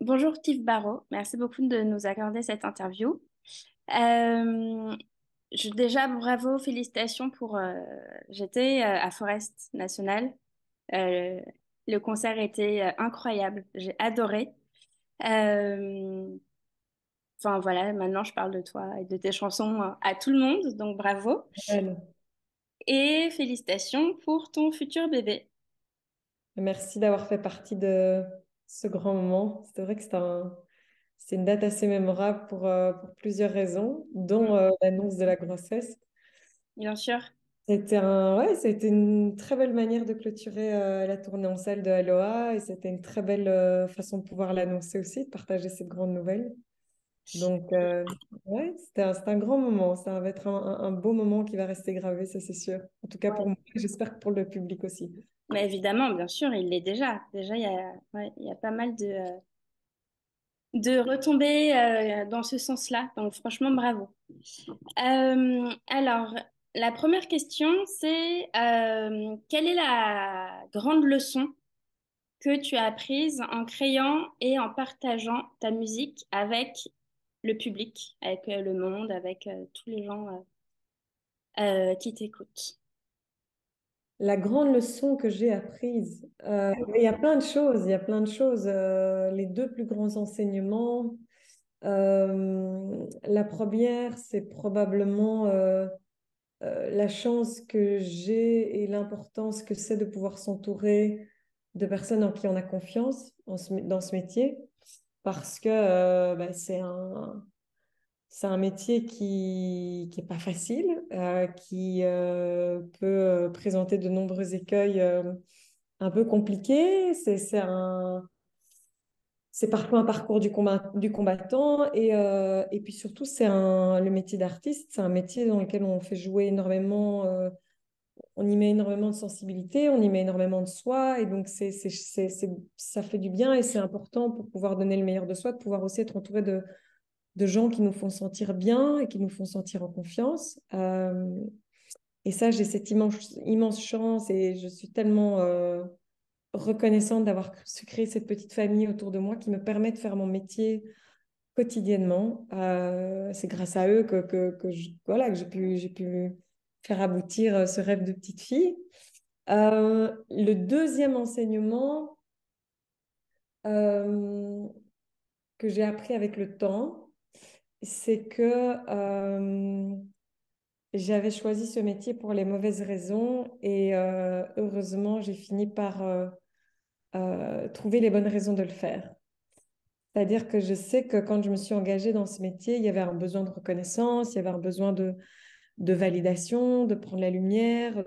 Bonjour Tiff Barrault, merci beaucoup de nous accorder cette interview. Euh, Déjà, bravo, félicitations pour... j'étais à Forest National. Euh, le concert était incroyable, j'ai adoré. Euh, Enfin voilà, maintenant je parle de toi et de tes chansons à tout le monde, donc bravo. Elle. Et félicitations pour ton futur bébé. Merci d'avoir fait partie de ce grand moment. C'est vrai que c'est une date assez mémorable pour plusieurs raisons, Mm, dont l'annonce de la grossesse. bien sûr. C'était une très belle manière de clôturer la tournée en salle de Aloha et c'était une très belle façon de pouvoir l'annoncer aussi, de partager cette grande nouvelle. Donc, ouais, c'était un grand moment. Ça va être un beau moment qui va rester gravé, ça c'est sûr. En tout cas pour moi, j'espère que pour le public aussi. Mais évidemment, bien sûr, il l'est déjà. Déjà, ouais, il y a pas mal de retomber dans ce sens-là. Donc franchement, bravo. Alors, la première question, c'est quelle est la grande leçon que tu as apprise en créant et en partageant ta musique avec le public, avec le monde, avec tous les gens qui t'écoutent? La grande leçon que j'ai apprise, il y a plein de choses, il y a plein de choses. Les deux plus grands enseignements, la première, c'est probablement la chance que j'ai et l'importance que c'est de pouvoir s'entourer de personnes en qui on a confiance dans ce métier, parce que c'est un métier qui est pas facile, qui peut présenter de nombreux écueils un peu compliqués. C'est parfois un parcours du combattant et puis surtout, le métier d'artiste, c'est un métier dans lequel on fait jouer énormément, on y met énormément de sensibilité, on y met énormément de soi et donc ça fait du bien et c'est important pour pouvoir donner le meilleur de soi, de pouvoir aussi être entouré de gens qui nous font sentir bien et qui nous font sentir en confiance. Et ça, j'ai cette immense chance et je suis tellement reconnaissante d'avoir su créer cette petite famille autour de moi qui me permet de faire mon métier quotidiennement. C'est grâce à eux voilà, que j'ai pu faire aboutir ce rêve de petite fille. Le deuxième enseignement euh, que j'ai appris avec le temps, c'est que j'avais choisi ce métier pour les mauvaises raisons et heureusement, j'ai fini par trouver les bonnes raisons de le faire. C'est-à-dire que je sais que quand je me suis engagée dans ce métier, il y avait un besoin de reconnaissance, il y avait un besoin de validation, de prendre la lumière,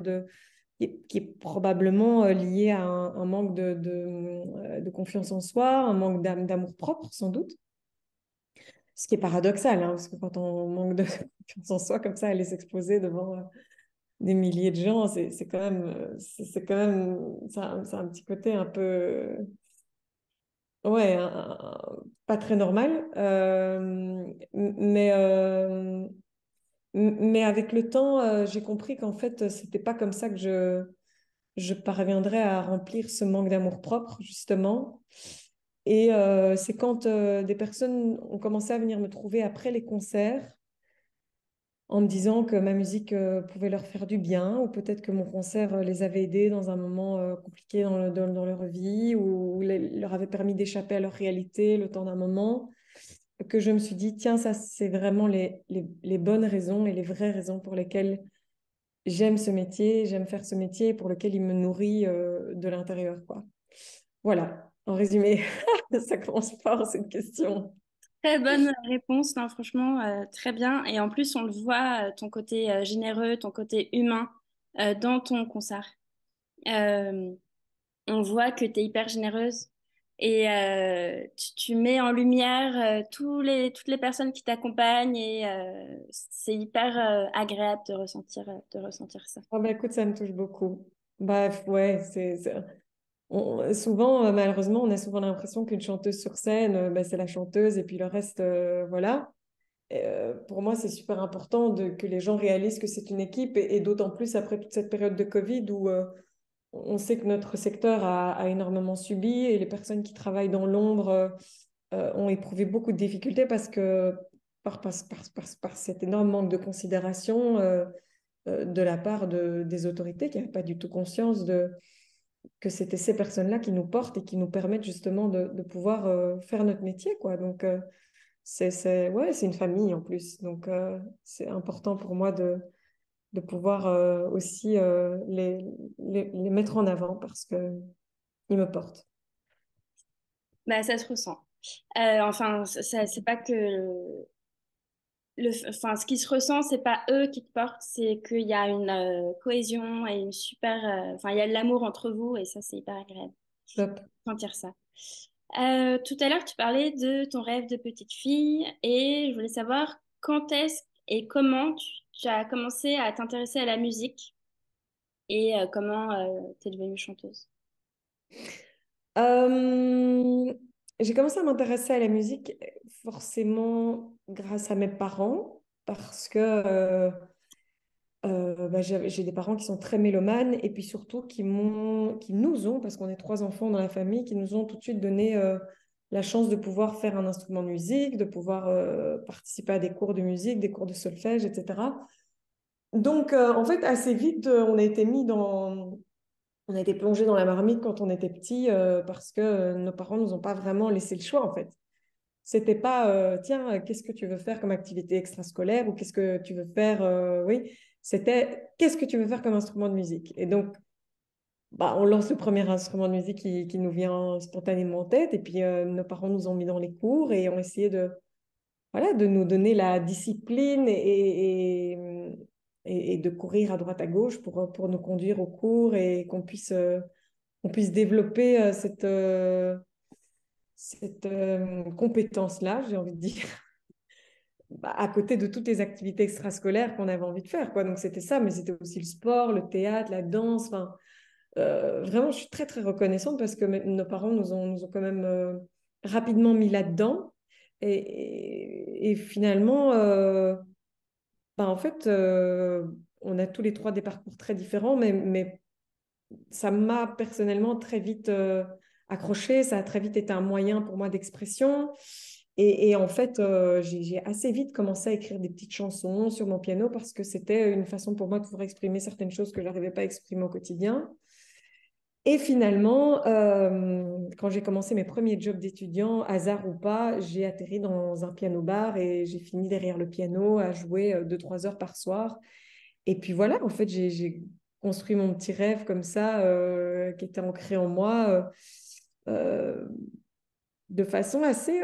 qui est probablement lié à un manque de confiance en soi, un manque d'amour propre, sans doute. Ce qui est paradoxal, hein, parce que quand on manque de confiance en soi, comme ça, aller s'exposer devant des milliers de gens, c'est quand même, c'est quand même, c'est un petit côté un peu, ouais, pas très normal. Mais avec le temps, j'ai compris qu'en fait, c'était pas comme ça que je parviendrais à remplir ce manque d'amour-propre, justement. Et c'est quand des personnes ont commencé à venir me trouver après les concerts en me disant que ma musique pouvait leur faire du bien, ou peut-être que mon concert les avait aidés dans un moment compliqué dans leur vie, ou leur avait permis d'échapper à leur réalité le temps d'un moment, que je me suis dit, tiens, ça, c'est vraiment les bonnes raisons et les vraies raisons pour lesquelles j'aime ce métier, j'aime faire ce métier, pour lequel il me nourrit de l'intérieur, quoi. Voilà, en résumé, ça commence fort cette question. Très bonne réponse, non, franchement, très bien. Et en plus, on le voit, ton côté généreux, ton côté humain dans ton concert. Euh, on voit que tu es hyper généreuse et tu mets en lumière toutes les personnes qui t'accompagnent et c'est hyper agréable de ressentir ça. Ah bah écoute, ça me touche beaucoup. Bref, ouais, souvent, malheureusement, on a souvent l'impression qu'une chanteuse sur scène, bah, c'est la chanteuse et puis le reste, voilà. Pour moi, c'est super important que les gens réalisent que c'est une équipe et d'autant plus après toute cette période de Covid où on sait que notre secteur a énormément subi et les personnes qui travaillent dans l'ombre ont éprouvé beaucoup de difficultés parce que par cet énorme manque de considération de la part des autorités qui n'avaient pas du tout conscience que c'était ces personnes-là qui nous portent et qui nous permettent justement de pouvoir faire notre métier, quoi. Donc, ouais, c'est une famille en plus. Donc, c'est important pour moi de pouvoir aussi les mettre en avant parce qu'ils me portent. Bah, ça se ressent. Enfin, c'est pas que enfin, ce qui se ressent, c'est pas eux qui te portent, c'est qu'il y a une cohésion et une super, enfin, il y a de l'amour entre vous et ça, c'est hyper agréable Top. de sentir ça. Tout à l'heure, tu parlais de ton rêve de petite fille et je voulais savoir quand est-ce et comment tu as commencé à t'intéresser à la musique et comment tu es devenue chanteuse. Euh, j'ai commencé à m'intéresser à la musique forcément grâce à mes parents parce que bah, j'ai des parents qui sont très mélomanes et puis surtout qui nous ont, parce qu'on est trois enfants dans la famille, qui nous ont tout de suite donné la chance de pouvoir faire un instrument de musique, de pouvoir participer à des cours de musique, des cours de solfège, etc. Donc, en fait, assez vite, on a été plongé dans la marmite quand on était petit parce que nos parents nous ont pas vraiment laissé le choix, en fait. C'était pas, tiens, qu'est-ce que tu veux faire comme activité extrascolaire ou qu'est-ce que tu veux faire, oui. C'était, qu'est-ce que tu veux faire comme instrument de musique? Et donc, bah, on lance le premier instrument de musique qui nous vient spontanément en tête. Et puis, nos parents nous ont mis dans les cours et ont essayé voilà, de nous donner la discipline et de courir à droite à gauche pour nous conduire au cours et qu'on puisse développer cette compétence-là, j'ai envie de dire, bah, à côté de toutes les activités extrascolaires qu'on avait envie de faire, quoi. Donc c'était ça, mais c'était aussi le sport, le théâtre, la danse. Enfin, vraiment, je suis très très reconnaissante parce que nos parents nous ont quand même rapidement mis là-dedans. Et finalement, bah, en fait, on a tous les trois des parcours très différents, mais ça m'a personnellement très vite accroché, ça a très vite été un moyen pour moi d'expression. Et en fait, j'ai assez vite commencé à écrire des petites chansons sur mon piano parce que c'était une façon pour moi de pouvoir exprimer certaines choses que je n'arrivais pas à exprimer au quotidien. Et finalement, quand j'ai commencé mes premiers jobs d'étudiant, hasard ou pas, j'ai atterri dans un piano-bar et j'ai fini derrière le piano à jouer 2, 3 heures par soir. Et puis voilà, en fait, j'ai construit mon petit rêve comme ça, qui était ancré en moi, euh, de façon assez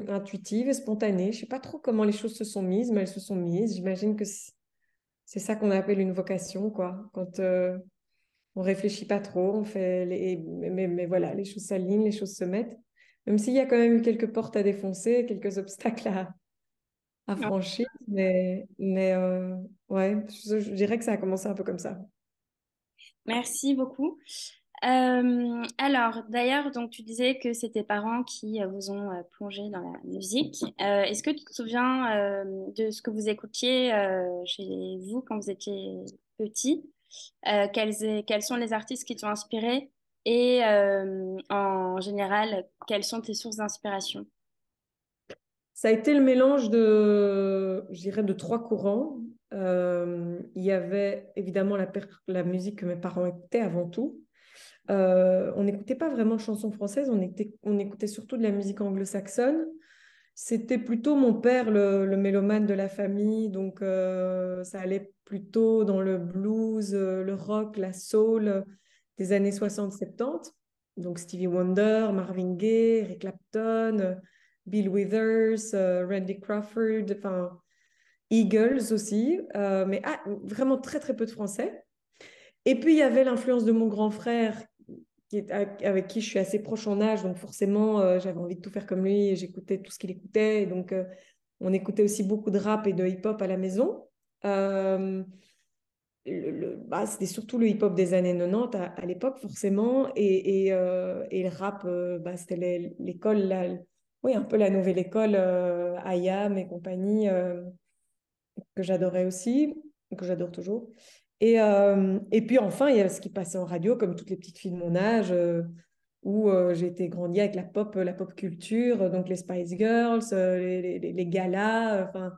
intuitive et spontanée. Je sais pas trop comment les choses se sont mises, mais elles se sont mises. J'imagine que c'est ça qu'on appelle une vocation, quoi. Quand on réfléchit pas trop, on fait mais voilà, les choses s'alignent, les choses se mettent. Même s'il y a quand même eu quelques portes à défoncer, quelques obstacles à franchir, mais ouais, je dirais que ça a commencé un peu comme ça. Merci beaucoup. Alors, d'ailleurs, donc tu disais que c'est tes parents qui vous ont plongé dans la musique. Est-ce que tu te souviens de ce que vous écoutiez chez vous quand vous étiez petit? Quels sont les artistes qui t'ont inspiré? Et en général, quelles sont tes sources d'inspiration? Ça a été le mélange je dirais, de trois courants. Il y avait évidemment la musique que mes parents écoutaient avant tout. On n'écoutait pas vraiment de chansons françaises, on écoutait surtout de la musique anglo-saxonne. C'était plutôt mon père, le mélomane de la famille, donc ça allait plutôt dans le blues, le rock, la soul des années 60-70. Donc Stevie Wonder, Marvin Gaye, Eric Clapton, Bill Withers, Randy Crawford, enfin Eagles aussi, mais vraiment très très peu de français. Et puis il y avait l'influence de mon grand frère avec qui je suis assez proche en âge, donc forcément, j'avais envie de tout faire comme lui et j'écoutais tout ce qu'il écoutait. Et donc, on écoutait aussi beaucoup de rap et de hip-hop à la maison. Euh, c'était surtout le hip-hop des années 90 à l'époque, forcément. Et le rap, c'était l'école, oui, un peu la nouvelle école, IAM et compagnie, que j'adorais aussi, que j'adore toujours. Et puis enfin, il y a ce qui passait en radio, comme toutes les petites filles de mon âge. où j'ai été grandi avec la pop culture, donc les Spice Girls, les galas, enfin,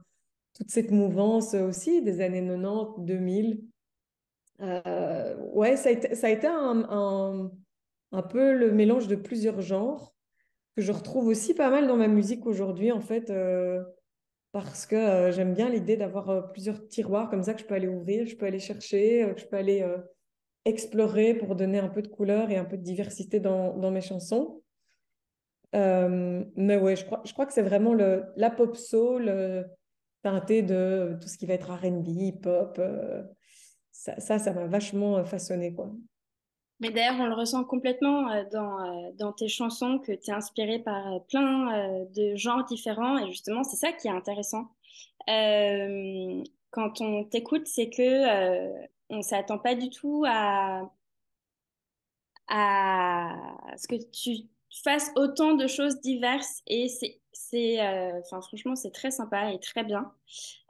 toute cette mouvance aussi des années 90, 2000. Ouais, ça a été un peu le mélange de plusieurs genres que je retrouve aussi pas mal dans ma musique aujourd'hui, en fait, parce que j'aime bien l'idée d'avoir plusieurs tiroirs comme ça que je peux aller ouvrir, je peux aller chercher, que je peux aller explorer pour donner un peu de couleur et un peu de diversité dans mes chansons. Mais ouais, je crois que c'est vraiment la pop soul teintée de tout ce qui va être R&B, hip-hop. Ça m'a vachement façonné, quoi. Mais d'ailleurs, on le ressent complètement dans tes chansons, que tu es inspiré par plein de genres différents. Et justement, c'est ça qui est intéressant. Quand on t'écoute, c'est que on s'attend pas du tout à ce que tu fasses autant de choses diverses. Et enfin, franchement, c'est très sympa et très bien.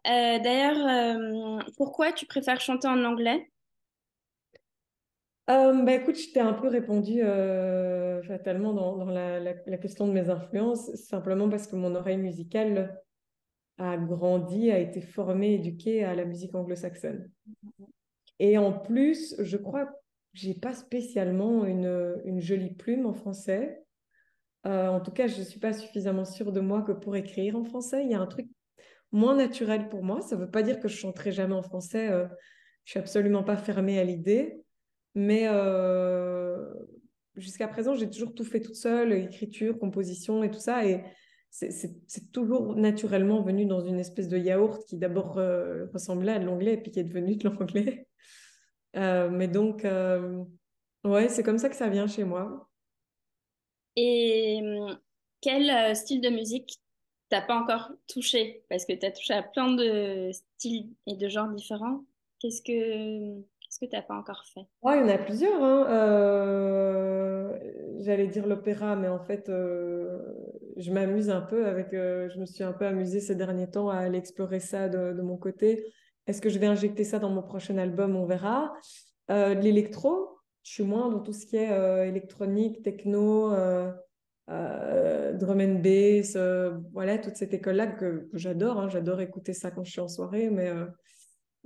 D'ailleurs, pourquoi tu préfères chanter en anglais? Bah écoute, je t'ai un peu répondu fatalement dans la question de mes influences, simplement parce que mon oreille musicale a grandi, a été formée, éduquée à la musique anglo-saxonne. Et en plus, je crois que j'ai pas spécialement une jolie plume en français. En tout cas, je ne suis pas suffisamment sûre de moi que pour écrire en français. Il y a un truc moins naturel pour moi. Ça ne veut pas dire que je chanterai jamais en français. Je suis absolument pas fermée à l'idée. Mais jusqu'à présent, j'ai toujours tout fait toute seule, écriture, composition et tout ça. Et c'est toujours naturellement venu dans une espèce de yaourt qui d'abord ressemblait à de l'anglais et puis qui est devenu de l'anglais. Mais donc, ouais, c'est comme ça que ça vient chez moi. Et quel style de musique t'as pas encore touché? Parce que tu as touché à plein de styles et de genres différents. Qu'est-ce que t'as pas encore fait? Ouais, il y en a plusieurs, hein. J'allais dire l'opéra, mais en fait, je m'amuse un peu avec. Je me suis un peu amusée ces derniers temps à aller explorer ça de mon côté. Est-ce que je vais injecter ça dans mon prochain album? On verra. De l'électro, je suis moins dans tout ce qui est électronique, techno, drum and bass, voilà, toute cette école-là que j'adore, hein. J'adore écouter ça quand je suis en soirée,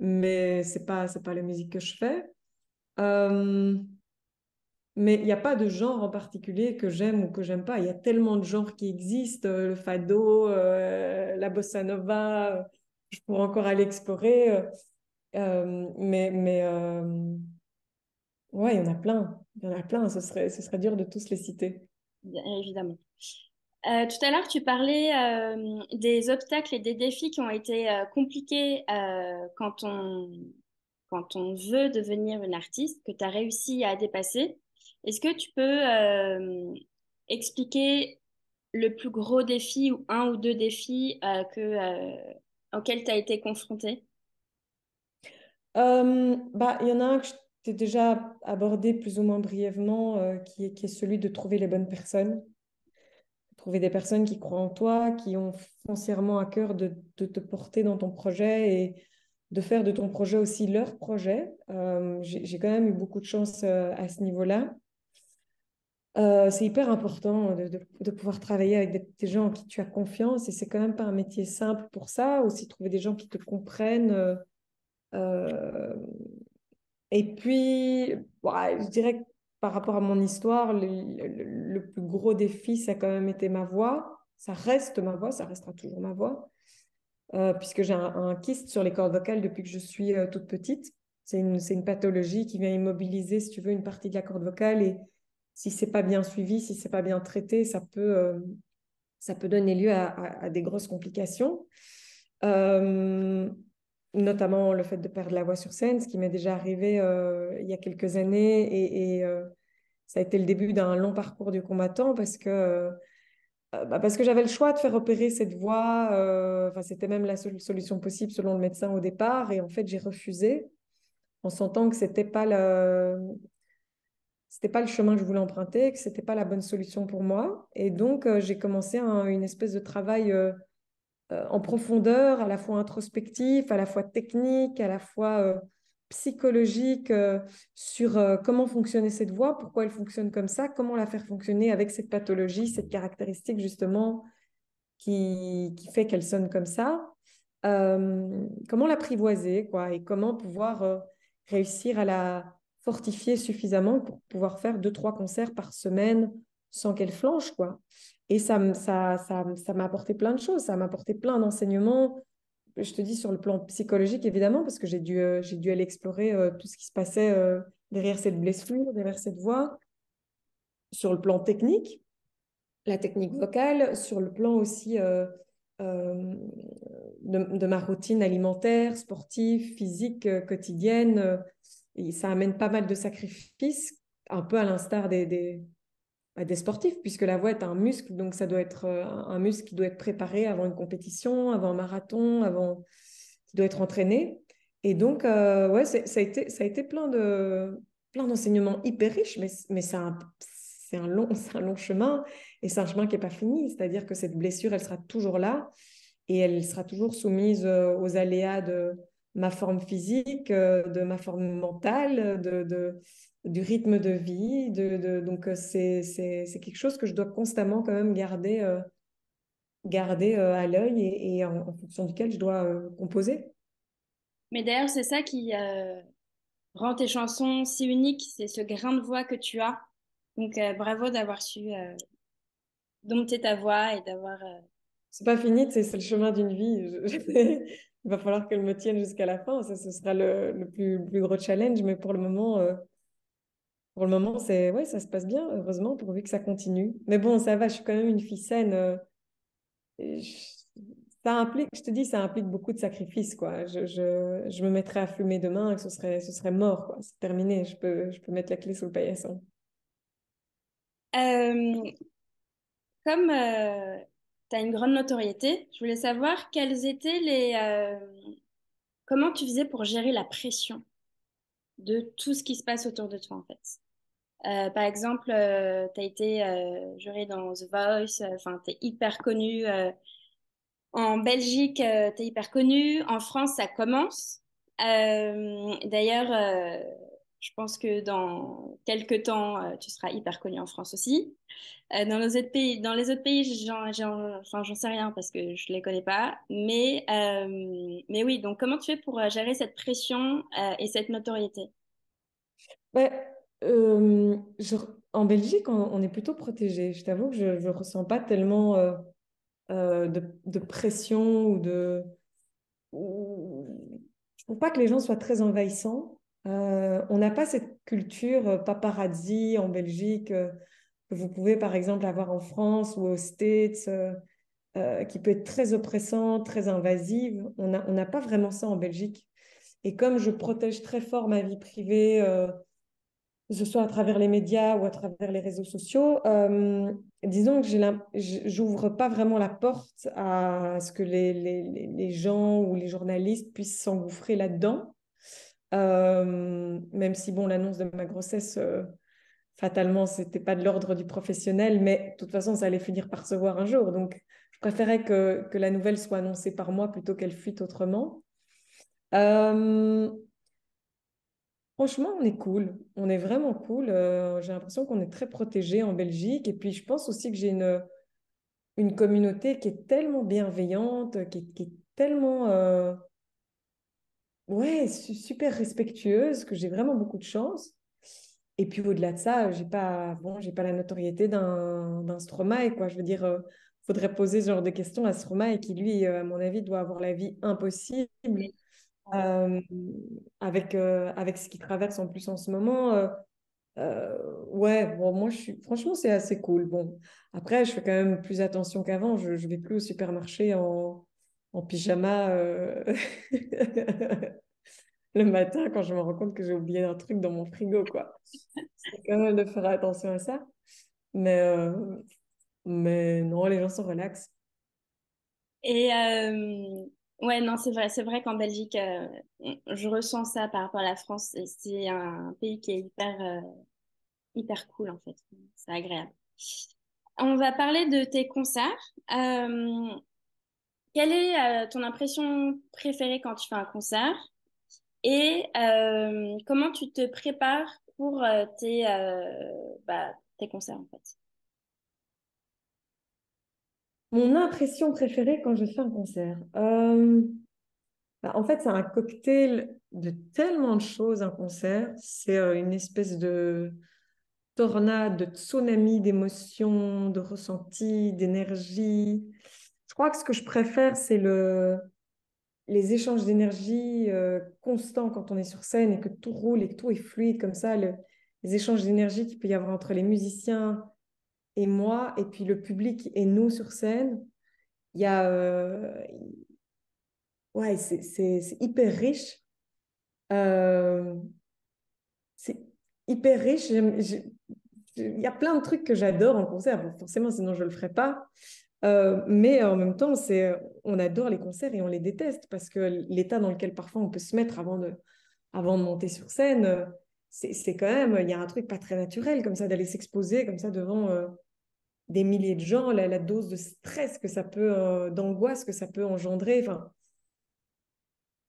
mais c'est pas la musique que je fais. Euh, mais il n'y a pas de genre en particulier que j'aime ou que j'aime pas. Il y a tellement de genres qui existent, le fado, la bossa nova, je pourrais encore aller explorer. Ouais, il y en a plein. Il y en a plein. Ce serait dur de tous les citer. Bien évidemment. Tout à l'heure, tu parlais des obstacles et des défis qui ont été compliqués quand on veut devenir une artiste, que tu as réussi à dépasser. Est-ce que tu peux expliquer le plus gros défi ou un ou deux défis auxquels tu as été confrontée? Bah, il y en a un que je t'ai déjà abordé plus ou moins brièvement, qui est celui de trouver les bonnes personnes. Trouver des personnes qui croient en toi, qui ont foncièrement à cœur de te porter dans ton projet et de faire de ton projet aussi leur projet. J'ai quand même eu beaucoup de chance à ce niveau-là. C'est hyper important de pouvoir travailler avec des gens en qui tu as confiance et c'est quand même pas un métier simple pour ça. Aussi trouver des gens qui te comprennent. Euh, et puis, ouais, je dirais que par rapport à mon histoire, le plus gros défi, ça a quand même été ma voix. Ça reste ma voix, ça restera toujours ma voix, puisque j'ai un kyste sur les cordes vocales depuis que je suis toute petite. C'est une pathologie qui vient immobiliser, si tu veux, une partie de la corde vocale. Et si c'est pas bien suivi, si c'est pas bien traité, ça peut donner lieu à des grosses complications. Euh, Notamment le fait de perdre la voix sur scène, ce qui m'est déjà arrivé il y a quelques années. Ça a été le début d'un long parcours du combattant parce que j'avais le choix de faire opérer cette voix. Enfin, c'était même la seule solution possible selon le médecin au départ. Et en fait, j'ai refusé en sentant que c'était pas le chemin que je voulais emprunter, que c'était pas la bonne solution pour moi. Et donc, j'ai commencé une espèce de travail en profondeur, à la fois introspectif, à la fois technique, à la fois psychologiques sur comment fonctionnait cette voix, pourquoi elle fonctionne comme ça, comment la faire fonctionner avec cette pathologie, cette caractéristique justement qui fait qu'elle sonne comme ça. Comment l'apprivoiser, quoi, et comment pouvoir réussir à la fortifier suffisamment pour pouvoir faire deux, trois concerts par semaine sans qu'elle flanche, quoi. Et ça m'a apporté plein de choses, ça m'a apporté plein d'enseignements. Je te dis sur le plan psychologique, évidemment, parce que j'ai dû aller explorer tout ce qui se passait derrière cette blessure, derrière cette voix, sur le plan technique, la technique vocale, sur le plan aussi euh, de ma routine alimentaire, sportive, physique, quotidienne. Et ça amène pas mal de sacrifices, un peu à l'instar des sportifs, puisque la voix est un muscle, donc ça doit être un muscle qui doit être préparé avant une compétition, avant un marathon, qui doit être entraîné. Et donc, ouais, ça a été plein d'enseignements hyper riches, mais c'est un long chemin et c'est un chemin qui n'est pas fini. C'est-à-dire que cette blessure, elle sera toujours là et elle sera toujours soumise aux aléas de ma forme physique, de ma forme mentale, du rythme de vie. Donc, c'est quelque chose que je dois constamment quand même garder à l'œil et en fonction duquel je dois composer. Mais d'ailleurs, c'est ça qui rend tes chansons si uniques, c'est ce grain de voix que tu as. Donc, bravo d'avoir su dompter ta voix et d'avoir... C'est pas fini, c'est le chemin d'une vie. Il va falloir qu'elle me tienne jusqu'à la fin. Ça, ce sera le plus gros challenge. Mais pour le moment ouais, ça se passe bien, heureusement, pourvu que ça continue. Mais bon, ça va, je suis quand même une fille saine. Et ça implique, je te dis, ça implique beaucoup de sacrifices, quoi. Je me mettrais à fumer demain et ce serait mort, quoi. C'est terminé, je peux mettre la clé sous le paillasson. Euh, Comme tu as une grande notoriété, je voulais savoir quels étaient comment tu faisais pour gérer la pression de tout ce qui se passe autour de toi, en fait. Par exemple, tu as été juré dans The Voice, enfin, tu es hyper connu. En Belgique, tu es hyper connu. En France, ça commence. D'ailleurs, je pense que dans quelques temps, tu seras hyper connu en France aussi. Dans les autres pays, enfin, j'en sais rien parce que je les connais pas. Mais oui, donc comment tu fais pour gérer cette pression et cette notoriété? Ouais, en Belgique, on est plutôt protégé. Je t'avoue que je ne ressens pas tellement de pression je trouve pas que les gens soient très envahissants. On n'a pas cette culture paparazzi en Belgique que vous pouvez par exemple avoir en France ou aux States, qui peut être très oppressante, très invasive. On n'a pas vraiment ça en Belgique. Et comme je protège très fort ma vie privée, que ce soit à travers les médias ou à travers les réseaux sociaux, disons que j'ouvre pas vraiment la porte à ce que les gens ou les journalistes puissent s'engouffrer là-dedans. Même si, bon, l'annonce de ma grossesse, fatalement, c'était pas de l'ordre du professionnel, mais de toute façon, ça allait finir par se voir un jour. Donc, je préférais que la nouvelle soit annoncée par moi plutôt qu'elle fuite autrement. Euh, Franchement, on est cool. On est vraiment cool. J'ai l'impression qu'on est très protégés en Belgique. Et puis, je pense aussi que j'ai une communauté qui est tellement bienveillante, qui est tellement ouais, super respectueuse, que j'ai vraiment beaucoup de chance. Et puis, au-delà de ça, j'ai pas la notoriété d'un Stromae, quoi. Je veux dire, faudrait poser ce genre de questions à Stromae qui, lui, à mon avis, doit avoir la vie impossible euh, avec ce qu'il traverse en plus en ce moment. Ouais, bon, franchement, c'est assez cool. Bon, après, je fais quand même plus attention qu'avant. Je vais plus au supermarché en pyjama le matin quand je me rends compte que j'ai oublié un truc dans mon frigo, quoi. C'est quand même de faire attention à ça. Mais, euh, mais non, les gens sont relax. Et ouais, non, c'est vrai qu'en Belgique, je ressens ça par rapport à la France. Et c'est un pays qui est hyper cool en fait. C'est agréable. On va parler de tes concerts. Quelle est ton impression préférée quand tu fais un concert? Et comment tu te prépares pour tes concerts en fait? Mon impression préférée quand je fais un concert. En fait, c'est un cocktail de tellement de choses, un concert. C'est une espèce de tornade, de tsunami d'émotions, de ressentis, d'énergie. Je crois que ce que je préfère, c'est les échanges d'énergie constants quand on est sur scène et que tout roule et que tout est fluide comme ça. Les échanges d'énergie qu'il peut y avoir entre les musiciens et moi, et puis le public et nous sur scène. Il y a, ouais, c'est hyper riche. Euh, c'est hyper riche. Il y a plein de trucs que j'adore en concert. Bon, forcément, sinon je ne le ferais pas. Mais en même temps, on adore les concerts et on les déteste parce que l'état dans lequel parfois on peut se mettre avant de monter sur scène, c'est quand même, il y a un truc pas très naturel comme ça, d'aller s'exposer comme ça devant des milliers de gens, la dose de stress que ça peut, d'angoisse que ça peut engendrer. Enfin,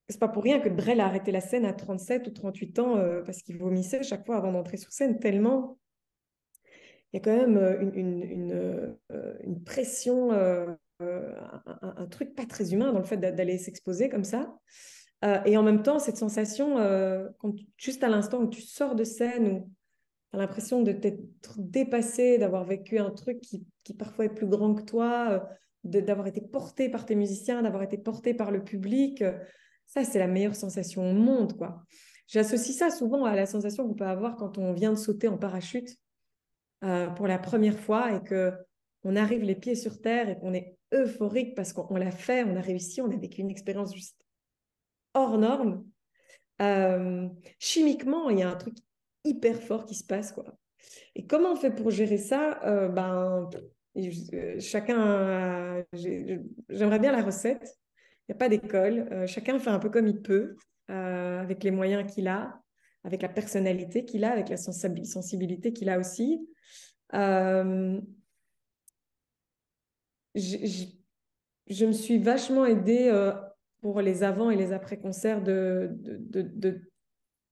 c'est pas pour rien que Brel a arrêté la scène à 37 ou 38 ans parce qu'il vomissait chaque fois avant d'entrer sur scène, tellement il y a quand même une pression, un truc pas très humain dans le fait d'aller s'exposer comme ça. Et en même temps, cette sensation, juste à l'instant où tu sors de scène, où tu as l'impression de t'être dépassé, d'avoir vécu un truc qui parfois est plus grand que toi, d'avoir été porté par tes musiciens, d'avoir été porté par le public. Ça, c'est la meilleure sensation au monde, quoi. J'associe ça souvent à la sensation qu'on peut avoir quand on vient de sauter en parachute pour la première fois et que on arrive les pieds sur terre et qu'on est euphorique parce qu'on l'a fait, on a réussi, on a vécu une expérience juste hors norme. Euh, Chimiquement, il y a un truc hyper fort qui se passe, quoi. Et comment on fait pour gérer ça? J'aimerais bien la recette. Il n'y a pas d'école. Chacun fait un peu comme il peut, avec les moyens qu'il a, avec la personnalité qu'il a, avec la sensibilité qu'il a aussi. Euh, j- j- je me suis vachement aidée pour les avant et les après-concerts de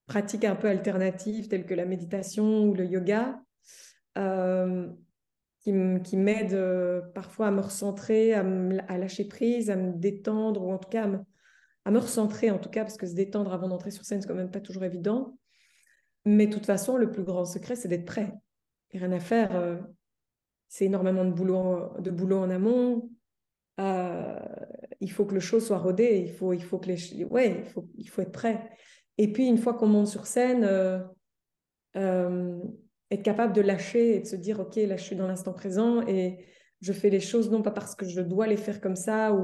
pratiques un peu alternatives telles que la méditation ou le yoga. Euh, qui m'aide parfois à me recentrer, à lâcher prise, à me détendre, ou en tout cas à me recentrer, en tout cas, parce que se détendre avant d'entrer sur scène, c'est quand même pas toujours évident. Mais de toute façon, le plus grand secret, c'est d'être prêt. Il n'y a rien à faire. C'est énormément de boulot en amont. Euh, il faut que le show soit rodé. Il faut que ouais, il faut être prêt. Et puis, une fois qu'on monte sur scène, euh, être capable de lâcher et de se dire, OK, là, je suis dans l'instant présent et je fais les choses non pas parce que je dois les faire comme ça,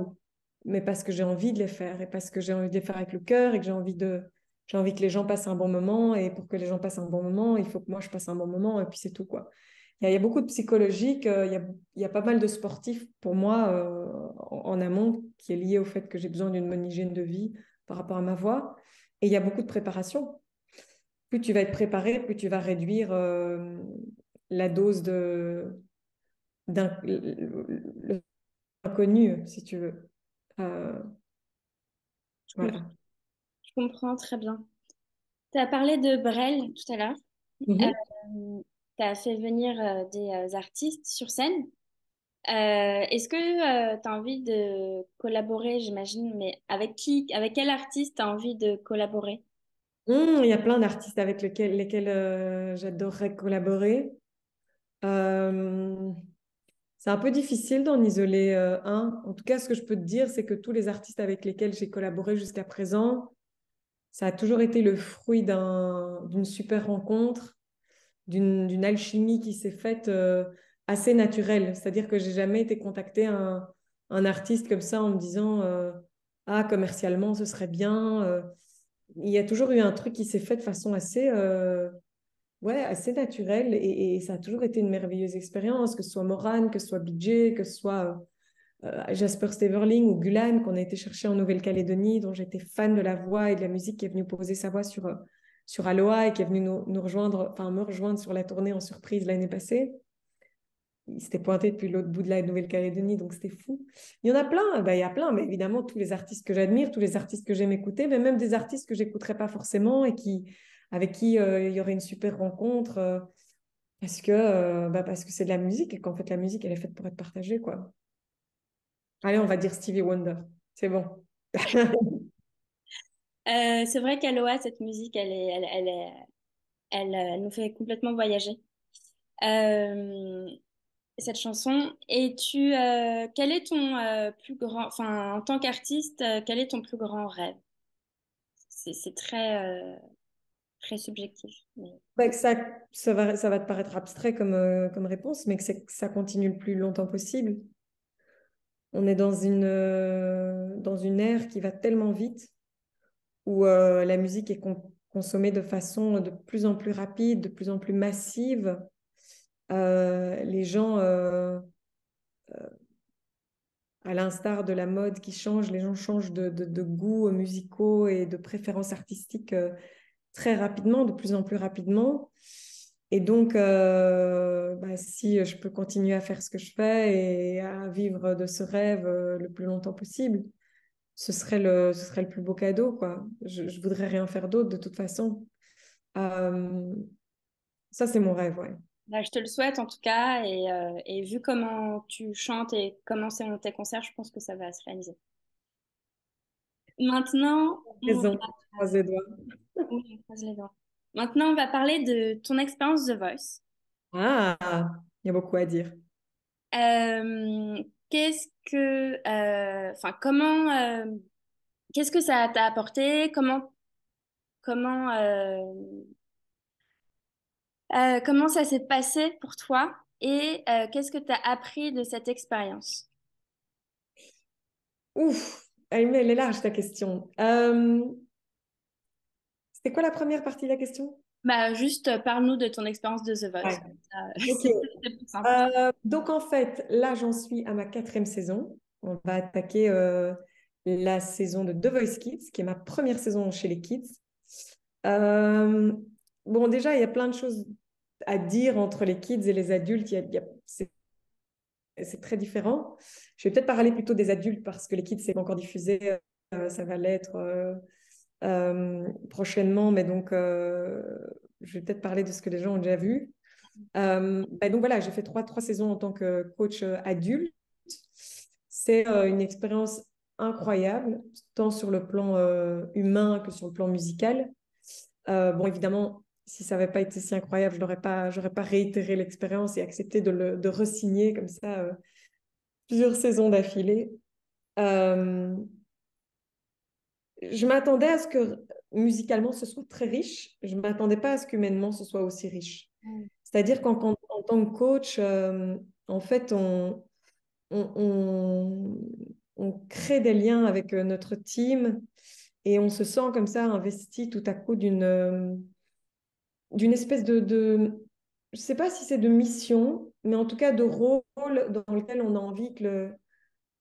mais parce que j'ai envie de les faire et parce que j'ai envie de les faire avec le cœur et que j'ai envie que les gens passent un bon moment. Et pour que les gens passent un bon moment, il faut que moi, je passe un bon moment et puis c'est tout, quoi. Il y a beaucoup de psychologique, il y a pas mal de sportifs pour moi en amont qui est lié au fait que j'ai besoin d'une bonne hygiène de vie par rapport à ma voix. Et il y a beaucoup de préparation. Plus tu vas être préparé, plus tu vas réduire la dose l'inconnu, si tu veux. Euh, Je comprends, voilà. je comprends très bien. Tu as parlé de Brel tout à l'heure. Mhm. Tu as fait venir des artistes sur scène. Est-ce que tu as envie de collaborer, j'imagine, mais avec qui, avec quel artiste tu as envie de collaborer? Il y a plein d'artistes avec lesquels j'adorerais collaborer. Euh, c'est un peu difficile d'en isoler un. En tout cas, ce que je peux te dire, c'est que tous les artistes avec lesquels j'ai collaboré jusqu'à présent, ça a toujours été le fruit d'une super rencontre, d'une alchimie qui s'est faite assez naturelle. C'est-à-dire que j'ai jamais été contactée un artiste comme ça en me disant ah, commercialement, ce serait bien. Il y a toujours eu un truc qui s'est fait de façon ouais, assez naturelle et ça a toujours été une merveilleuse expérience, que ce soit Morane, que ce soit BJ, que ce soit Jasper Steverling ou Gulan qu'on a été chercher en Nouvelle-Calédonie, dont j'étais fan de la voix et de la musique, qui est venu poser sa voix sur Aloha et qui est venu nous rejoindre, enfin me rejoindre sur la tournée en surprise l'année passée. il s'était pointé depuis l'autre bout de la Nouvelle-Calédonie, donc c'était fou. Il y en a plein, ben, il y a plein, mais évidemment, tous les artistes que j'admire, tous les artistes que j'aime écouter, mais même des artistes que j'écouterais pas forcément et avec qui il y aurait une super rencontre, parce que c'est de la musique et qu'en fait, la musique, elle est faite pour être partagée, quoi. Allez, on va dire Stevie Wonder. C'est bon. C'est vrai qu'Aloha, cette musique, elle nous fait complètement voyager. Euh, Cette chanson. Et quel est ton plus grand, enfin, en tant qu'artiste, quel est ton plus grand rêve? C'est très subjectif. Bah, ça va te paraître abstrait comme réponse, mais que ça continue le plus longtemps possible. On est dans une ère qui va tellement vite, où la musique est consommée de façon de plus en plus rapide, de plus en plus massive. Les gens, à l'instar de la mode qui change, les gens changent de goûts musicaux et de préférences artistiques très rapidement, de plus en plus rapidement. Et donc, si je peux continuer à faire ce que je fais et à vivre de ce rêve le plus longtemps possible, ce serait le plus beau cadeau, quoi. Je voudrais rien faire d'autre de toute façon. Euh, Ça, c'est mon rêve, ouais. Bah, je te le souhaite en tout cas, et vu comment tu chantes et comment c'est dans tes concerts, je pense que ça va se réaliser. Maintenant, Raison, croise les doigts. oui, on croise les doigts. Maintenant, on va parler de ton expérience The Voice. Ah, il y a beaucoup à dire. Qu'est-ce que, enfin, qu'est-ce que ça t'a apporté? Comment ça s'est passé pour toi? Et qu'est-ce que tu as appris de cette expérience? Ouf, elle est large ta question. C'était quoi la première partie de la question? Bah, juste parle-nous de ton expérience de The Voice. Ouais. Comme ça, Ok. c'est plus simple. Donc en fait, là, j'en suis à ma quatrième saison. On va attaquer la saison de The Voice Kids, qui est ma première saison chez les Kids. Euh, bon, déjà, il y a plein de choses à dire entre les kids et les adultes. C'est très différent. Je vais peut-être parler plutôt des adultes parce que les kids, c'est pas encore diffusé. Ça va l'être prochainement, mais donc je vais peut-être parler de ce que les gens ont déjà vu. Donc voilà, j'ai fait trois saisons en tant que coach adulte. C'est une expérience incroyable, tant sur le plan humain que sur le plan musical. Bon, évidemment, si ça n'avait pas été si incroyable, je n'aurais pas réitéré l'expérience et accepté de re-signer comme ça plusieurs saisons d'affilée. Euh, je m'attendais à ce que musicalement ce soit très riche. Je ne m'attendais pas à ce qu'humainement ce soit aussi riche. Mm. C'est-à-dire qu'en tant que coach, en fait, on, on- on crée des liens avec notre team et on se sent comme ça investi tout à coup d'une espèce je ne sais pas si c'est de mission, mais en tout cas de rôle dans lequel on a envie que le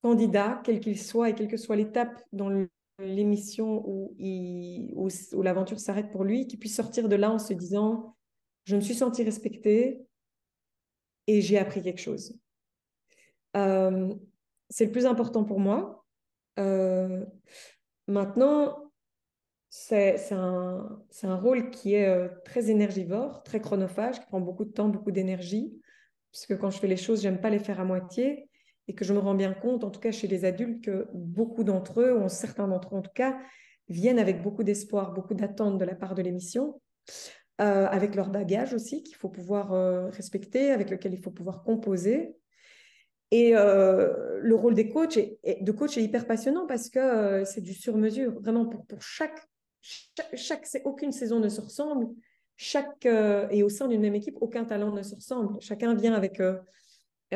candidat, quel qu'il soit et quelle que soit l'étape dans l'émission où l'aventure s'arrête pour lui, qu'il puisse sortir de là en se disant, je me suis senti respectée et j'ai appris quelque chose. Euh, c'est le plus important pour moi. Euh, Maintenant, c'est un rôle qui est très énergivore, très chronophage, qui prend beaucoup de temps, beaucoup d'énergie, puisque quand je fais les choses, j'aime pas les faire à moitié, et que je me rends bien compte, en tout cas chez les adultes, que beaucoup d'entre eux, ou certains d'entre eux en tout cas, viennent avec beaucoup d'espoir, beaucoup d'attentes de la part de l'émission, avec leur bagage aussi, qu'il faut pouvoir respecter, avec lequel il faut pouvoir composer. Et le rôle de coach est hyper passionnant parce que c'est du sur-mesure. Vraiment, pour aucune saison ne se ressemble. Et au sein d'une même équipe, aucun talent ne se ressemble. Chacun vient avec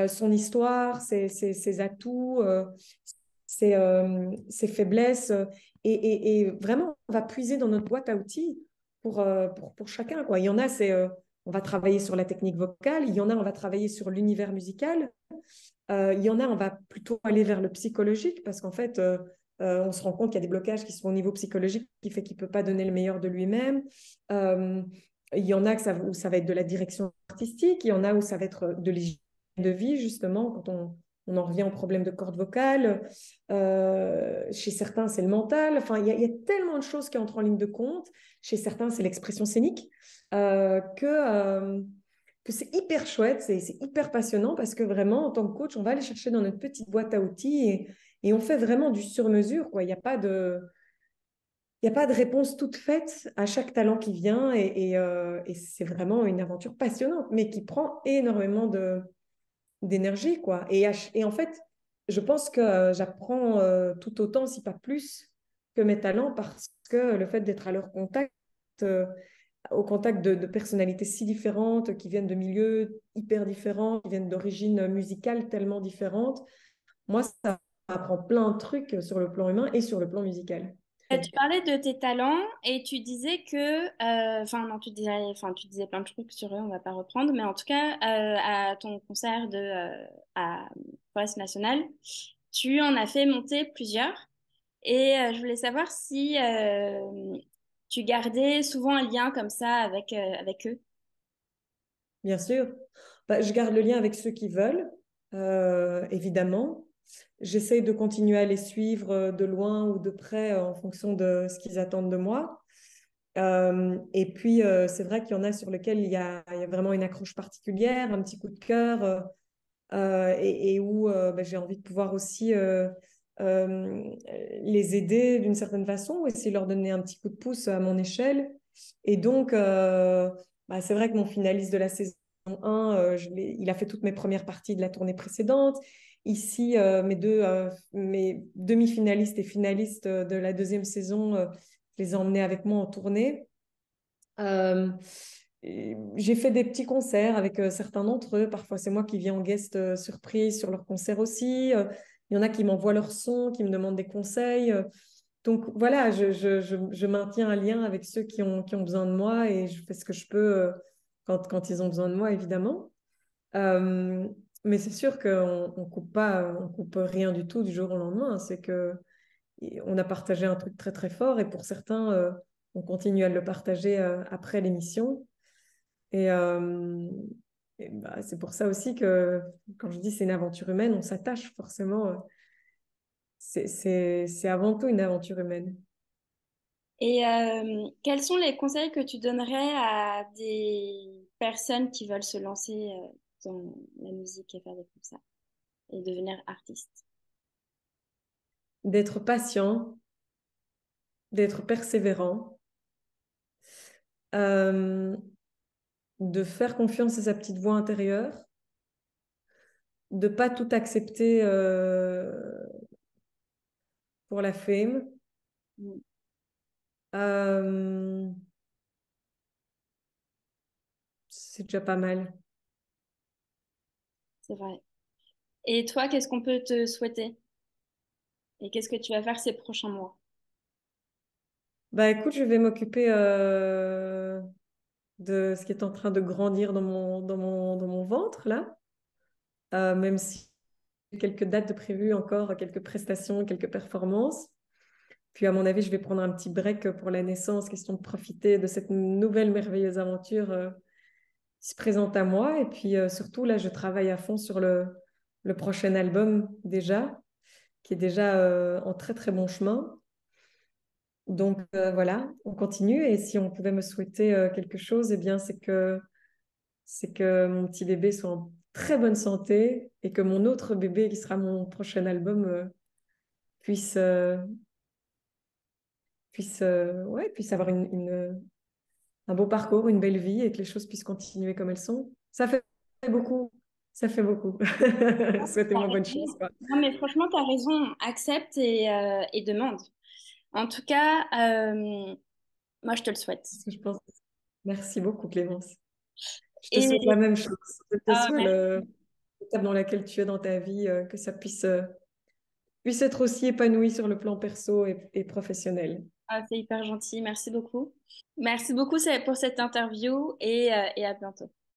son histoire, ses atouts, ses faiblesses. Et vraiment, on va puiser dans notre boîte à outils pour chacun, quoi. Il y en a, on va travailler sur la technique vocale. Il y en a, on va travailler sur l'univers musical. Il y en a, on va plutôt aller vers le psychologique parce qu'en fait, on se rend compte qu'il y a des blocages qui sont au niveau psychologique qui fait qu'il ne peut pas donner le meilleur de lui-même. Euh, il y en a où ça va être de la direction artistique, il y en a où ça va être de de vie, justement, quand on en revient au problème de corde vocale. Chez certains, c'est le mental. Enfin, il y a tellement de choses qui entrent en ligne de compte. Chez certains, c'est l'expression scénique. Que c'est hyper chouette, c'est hyper passionnant parce que vraiment, en tant que coach, on va aller chercher dans notre petite boîte à outils et on fait vraiment du sur-mesure, quoi. Il n'y a pas de réponse toute faite à chaque talent qui vient et c'est vraiment une aventure passionnante, mais qui prend énormément d'énergie, quoi. Et en fait, je pense que j'apprends tout autant, si pas plus, que mes talents parce que le fait d'être à leur contact, euh, au contact de personnalités si différentes, qui viennent de milieux hyper différents, qui viennent d'origines musicales tellement différentes, moi, ça apprend plein de trucs sur le plan humain et sur le plan musical. Tu parlais de tes talents et tu disais que, enfin non, tu disais plein de trucs sur eux, on va pas reprendre, mais en tout cas, à ton concert à Forest National, tu en as fait monter plusieurs et je voulais savoir si tu gardais souvent un lien comme ça avec eux. Bien sûr. Bah, je garde le lien avec ceux qui veulent, évidemment. J'essaye de continuer à les suivre de loin ou de près en fonction de ce qu'ils attendent de moi. Et puis, c'est vrai qu'il y en a sur lesquels il y a vraiment une accroche particulière, un petit coup de cœur, et où bah, j'ai envie de pouvoir aussi euh, les aider d'une certaine façon, essayer de leur donner un petit coup de pouce à mon échelle. Et donc, bah, c'est vrai que mon finaliste de la saison 1, il a fait toutes mes premières parties de la tournée précédente. Ici, mes demi-finalistes et finalistes de la deuxième saison, je les ai emmenés avec moi en tournée. Euh, j'ai fait des petits concerts avec certains d'entre eux. Parfois, c'est moi qui viens en guest surprise sur leurs concerts aussi. Il y en a qui m'envoient leur son, qui me demandent des conseils. Donc voilà, je maintiens un lien avec ceux qui ont besoin de moi et je fais ce que je peux quand ils ont besoin de moi, évidemment. Euh, mais c'est sûr qu'on on coupe rien du tout du jour au lendemain. C'est que on a partagé un truc très très fort et pour certains, on continue à le partager après l'émission. Et, euh, bah, c'est pour ça aussi que quand je dis c'est une aventure humaine, on s'attache forcément. C'est avant tout une aventure humaine. Et quels sont les conseils que tu donnerais à des personnes qui veulent se lancer dans la musique et faire des concerts et devenir artiste? D'être patient, d'être persévérant, euh, de faire confiance à sa petite voix intérieure, de pas tout accepter pour la fame. Mm, Euh, c'est déjà pas mal. c'est vrai. Et toi, qu'est-ce qu'on peut te souhaiter? Et qu'est-ce que tu vas faire ces prochains mois? Bah écoute, je vais m'occuper de ce qui est en train de grandir dans mon ventre là. Même si j'ai quelques dates de prévues encore, quelques prestations, quelques performances. Puis à mon avis, je vais prendre un petit break pour la naissance, question de profiter de cette nouvelle merveilleuse aventure qui se présente à moi. Et puis surtout, là, je travaille à fond sur le prochain album déjà, qui est déjà en très très bon chemin. Donc voilà, on continue. Et si on pouvait me souhaiter quelque chose, eh bien, c'est que mon petit bébé soit en très bonne santé et que mon autre bébé, qui sera mon prochain album, puisse, euh, puisse avoir un beau parcours, une belle vie et que les choses puissent continuer comme elles sont. Ça fait beaucoup. Ça fait beaucoup. T'as Souhaitez-moi bonne raison. chance, quoi. Non, mais franchement, tu as raison. Accepte et demande. En tout cas, moi, je te le souhaite. C'est ce que je pense. Merci beaucoup, Clémence. Je te souhaite la Et même chose. Je te souhaite merci. l'étape dans laquelle tu es dans ta vie, que ça puisse être aussi épanoui sur le plan perso et professionnel. Ah, c'est hyper gentil. Merci beaucoup. Merci beaucoup pour cette interview et à bientôt.